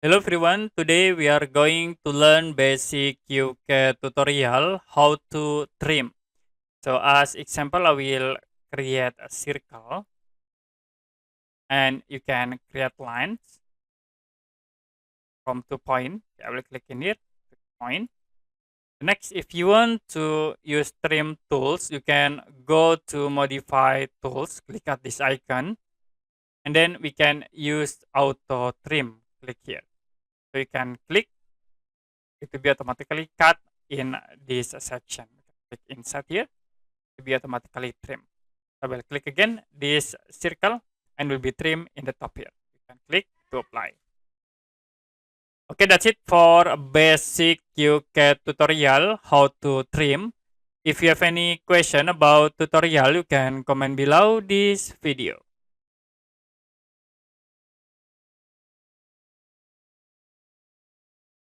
Hello everyone, today we are going to learn basic QCAD tutorial how to trim. So as example, I will create a circle and you can create lines from 2 points. I will click in here, point. Next, if you want to use trim tools, you can go to modify tools, click at this icon, and then we can use auto trim, click here. So you can click, it will be automatically cut in this section. Click inside here to be automatically trimmed. I will click again this circle and will be trimmed in the top here. You can click to apply. Okay, that's it for basic QCAD tutorial how to trim. If you have any question about tutorial, you can comment below this video.